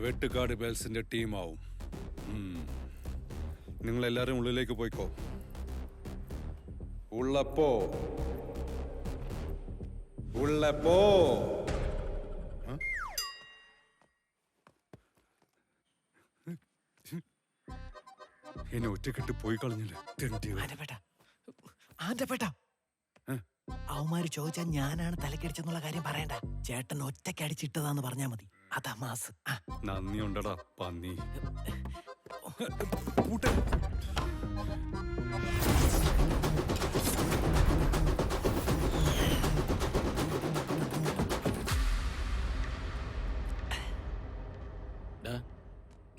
വെട്ടുകാട് ബെൽസിന്റെ ടീമാവും. നിങ്ങളെല്ലാരും ഉള്ളിലേക്ക് പോയിക്കോ. ഉള്ളപ്പോ എന്നെ ഒറ്റക്കെട്ട് പോയി കളഞ്ഞില്ല. അവന്മാര് ചോദിച്ചാൽ ഞാനാണ് തലക്കടിച്ചെന്നുള്ള കാര്യം പറയണ്ട. ചേട്ടൻ ഒറ്റയ്ക്ക് അടിച്ചിട്ടതാന്ന് പറഞ്ഞാ മതി. അതാ മാസ്. നന്ദി ഉണ്ടടാ പന്നി.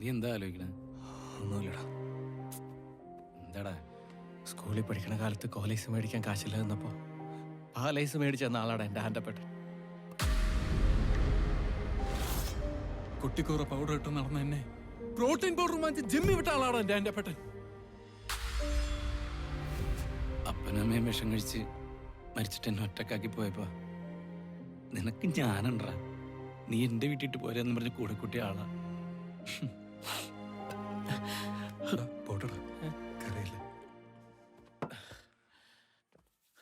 നീ എന്താ ആലോചിക്കണ? ഒന്നുമില്ലടാ. എന്താടാ? സ്കൂളിൽ പഠിക്കണ കാലത്ത് കോലേജ് മേടിക്കാൻ കാശില്ല എന്നപ്പോ പാലൈസ് മേടിച്ച നാളാണ് എന്റെ ആൻറ്റപ്പെട്ടൻ. കുട്ടിക്കൂറ പൗഡർ ഇട്ട് നടന്ന എന്നെ പ്രോട്ടീൻ പൗഡർ വാങ്ങിച്ച് ജിമ്മി വിട്ട ആളാണ് എന്റെ ആൻറ്റപ്പെട്ടൻ. അപ്പനമ്മയും വിഷം കഴിച്ച് മരിച്ചിട്ട് എന്നെ ഒറ്റക്കാക്കി പോയപ്പോ നിനക്ക് ഞാനുണ്ടാ. നീ എന്റെ വീട്ടിട്ട് പോരെന്ന് പറഞ്ഞ് കൂടെ കുട്ടിയ ആളാ.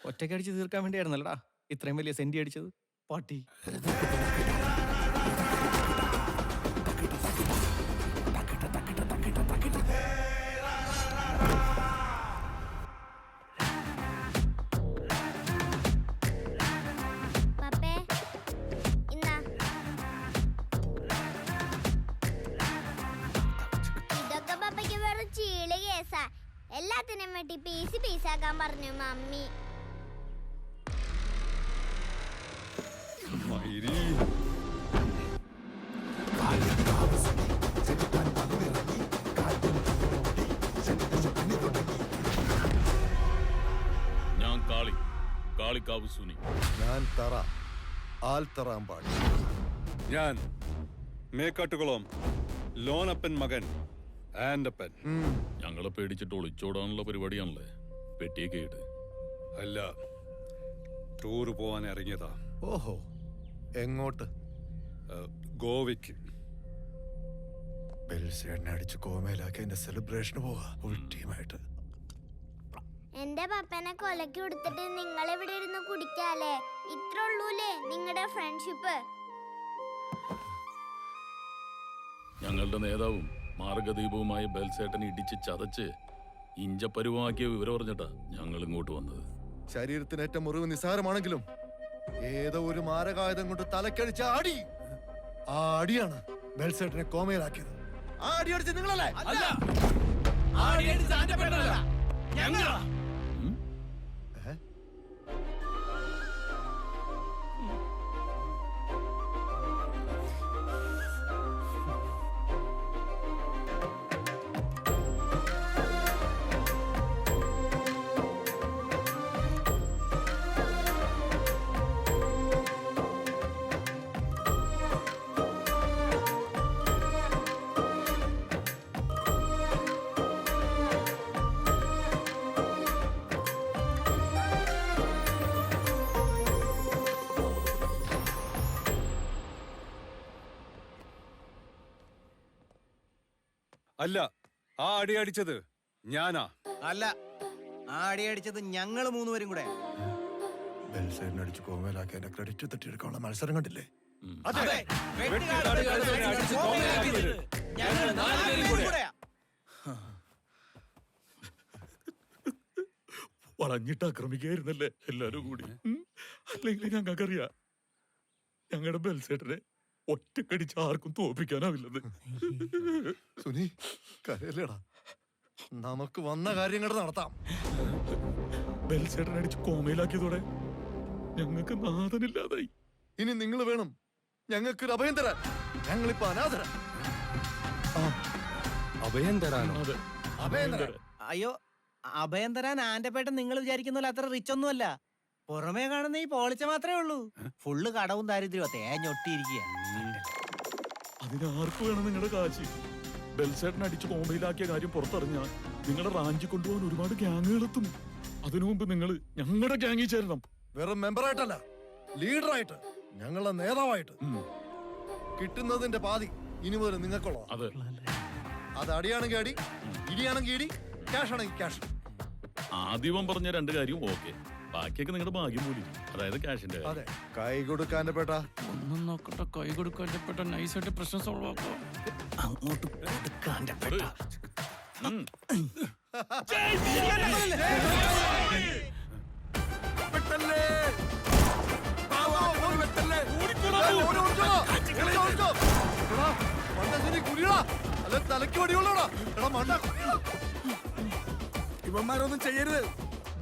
ഒറ്റയ്ക്കടിച്ച് തീർക്കാൻ വേണ്ടിയായിരുന്നല്ലടാ ഇത്രയും വലിയ സെന്റി അടിച്ചത്. പാട്ടി എല്ലാത്തിനും വേണ്ടി പീസാക്കാൻ പറഞ്ഞു മമ്മി. ഞാൻ കാളിക്കാവ് സുനി. ഞാൻ തറ ആൽത്തറാമ്പാടി. ഞാൻ മേക്കാട്ടുകുളം ലോനപ്പൻ മകൻ ആൻഡപ്പൻ. ഞങ്ങളെ പേടിച്ചിട്ട് ഒളിച്ചോടാനുള്ള പരിപാടിയാണല്ലേ? പെട്ടിയൊക്കെ ഇട്ട് അല്ല, ടൂറ് പോവാൻ ഇറങ്ങിയതാ. ഓഹോ, എങ്ങോട്ട്? ഗോവയ്ക്ക്. ബെൽസേട്ടനെ അടിച്ച് കോമയിലാക്കി എന്റെ സെലിബ്രേഷന് പോവാ ടീമായിട്ട്. എന്റെ പപ്പനെ കൊലക്ക് കൊടുത്തിട്ട് നിങ്ങൾ ഇവിടെ ഇരുന്ന് കുടിക്കാല്ലേ? ഇത്ര ഉള്ളൂലേ നിങ്ങളുടെ ഫ്രണ്ട്ഷിപ്പ്? ഞങ്ങളുടെ നേതാവും മാർഗദീപവുമായ ബെൽസേട്ടനെ ഇടിച്ച് ചതച്ച് ഇഞ്ചപ്പരുവമാക്കിയ വിവരം പറഞ്ഞിട്ടാ ഞങ്ങൾ ഇങ്ങോട്ട് വന്നത്. ശരീരത്തിനേറ്റ മുറിവ് നിസ്സാരമാണെങ്കിലും ഏതോ ഒരു മാരകായുധം കൊണ്ട് തലക്കടിച്ച അടി, ആ അടിയാണ് ബെൽസേട്ടനെ കോമയിലാക്കിയത്. ആ അടി അടിച്ച് നിങ്ങളല്ലേ? അല്ല, ആ അടി അടിച്ചത് ഞാനാ. അല്ല, ആ അടി അടിച്ചത് ഞങ്ങള് മൂന്നുപേരും കൂടെ. ബെൽസേട്ടനെ അടിച്ച് കോമയിലാക്കി എന്റെ ക്രെഡിറ്റ് തട്ടിയെടുക്കാനുള്ള മത്സരം കണ്ടില്ലേ? വളഞ്ഞിട്ട് ആക്രമിക്കായിരുന്നല്ലേ എല്ലാരും കൂടി? അല്ലെങ്കിൽ ഞങ്ങൾക്കറിയാം ഞങ്ങളുടെ ബെൽസേട്ടനെ ഒറ്റക്കടിച്ച് ആർക്കും തോപ്പിക്കാനാവില്ലെന്ന്. സുനി കരയല്ലേടാ, നമുക്ക് വന്ന കാര്യങ്ങൾ നടത്താം. ബെൽസേട്ടനെ അടിച്ച് കോമയിലാക്കിയതോടെ ഞങ്ങൾക്ക് നാഥനില്ലാതായി. ഇനി നിങ്ങൾ വേണം ഞങ്ങൾക്കൊരു അഭയം തരാൻ. ഞങ്ങളിപ്പോ അനാഥര. അഭയം തരാനോ? അതെ, അഭയം തരാൻ. അയ്യോ, അഭയം തരാൻ ആൻറ്റപ്പേട്ടൻ നിങ്ങൾ വിചാരിക്കുന്ന പോലെ അത്ര റിച്ച് ഒന്നുമല്ല. പുറമേ കാണുന്ന ഈ പോളിച്ച മാത്രമേ ഉള്ളൂ. ഫുള്ള് കടവും ദാരിദ്ര്യവും തേഞ്ഞൊട്ടിയിരിക്കുക. അതിനാർക്ക് വേണം നിങ്ങളുടെ കാശ്? ബെൽസേട്ടനെ അടിച്ച് കോമയിലാക്കിയ കാര്യം പുറത്തറിഞ്ഞാൽ നിങ്ങളെ റാഞ്ചി കൊണ്ടുപോകാൻ ഒരുപാട് ഗ്യാങ്ങുകൾ എത്തും. അതിനു മുമ്പ് നിങ്ങൾ ഞങ്ങളുടെ ഗ്യാങ്ങിൽ ചേരണം. വെറും മെമ്പറായിട്ടല്ല, ലീഡറായിട്ട്, ഞങ്ങളുടെ നേതാവായിട്ട്. കിട്ടുന്നതിന്റെ പാതി ഇനി മുതൽ നിങ്ങൾക്കുള്ളോ അതെ. അത് അടിയാണെങ്കിൽ അടി, ഇടിയാണെങ്കിൽ ഇടി, ക്യാഷ് ആണെങ്കിൽ ക്യാഷ്. ആദ്യം പറഞ്ഞ രണ്ട് കാര്യവും ഓക്കെ, ബാക്കിയൊക്കെ നിങ്ങളുടെ ഭാഗ്യം പോലും. അതായത് ക്യാഷിന്റെ കാര്യം. അതെ, കൈ കൊടുക്കാൻ പേട്ട. ഒന്നും നോക്കട്ടെ, കൈ കൊടുക്കാൻ നൈസായിട്ട് പ്രശ്നം സോൾവ് ആക്കോ. അങ്ങോട്ട് കൊടുക്കാൻ്റെ പെട്ട. ഉം. തലക്ക് വടിയുള്ളോടാ മണ്ട. ഇവന്മാരൊന്നും ചെയ്യരുത്.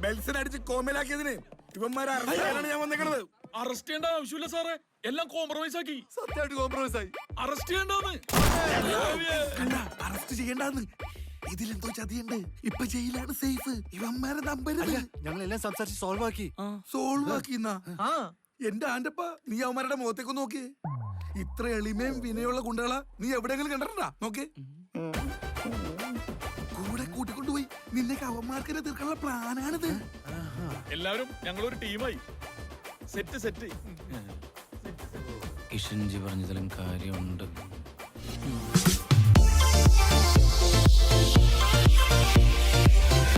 ബെൽസൺ അടിച്ച് കോമയിലാക്കിയതിന് ഇവന്മാരെ അറസ്റ്റ് ചെയ്യാനാണ് ഞാൻ വന്നേക്കണത്. അറസ്റ്റ് ചെയ്യേണ്ട ആവശ്യമില്ല സാറേ, എല്ലാം കോംപ്രമൈസ് ആക്കി. സത്യമായിട്ട് കോംപ്രമൈസ് ആയി. അറസ്റ്റ് ചെയ്യണ്ടെന്ന്. അറസ്റ്റ് ചെയ്യണ്ടെന്ന്. ഇതിലെന്തോ ചതിയുണ്ട്. ഇപ്പൊ ജയിലാണ് സേഫ്. ഇവന്മാരെ നമ്പരുത്. ഞങ്ങളെല്ലാം സംസാരിച്ച് സോൾവ് ആക്കി. സോൾവ് ആക്കിന്നാ. ആ എന്റെ ആന്റപ്പ, നീ അവന്മാരുടെ മുഖത്തേക്ക് നോക്കിയേ. ഇത്ര എളിമയും വിനയുള്ള ഗുണ്ടകളാ നീ എവിടെയെങ്കിലും കണ്ടിട്ടുണ്ടാ? നോക്കേ, കൂടെ കൂട്ടിക്കൊണ്ടുപോയി നിന്നെ അവന്മാർക്കെന്നെ തീർക്കാനുള്ള പ്ലാനാണിത്. എല്ലാവരും ഞങ്ങളൊരു ടീമായി. Set set. കിഷൻജി പറഞ്ഞതിലും കാര്യമുണ്ട്.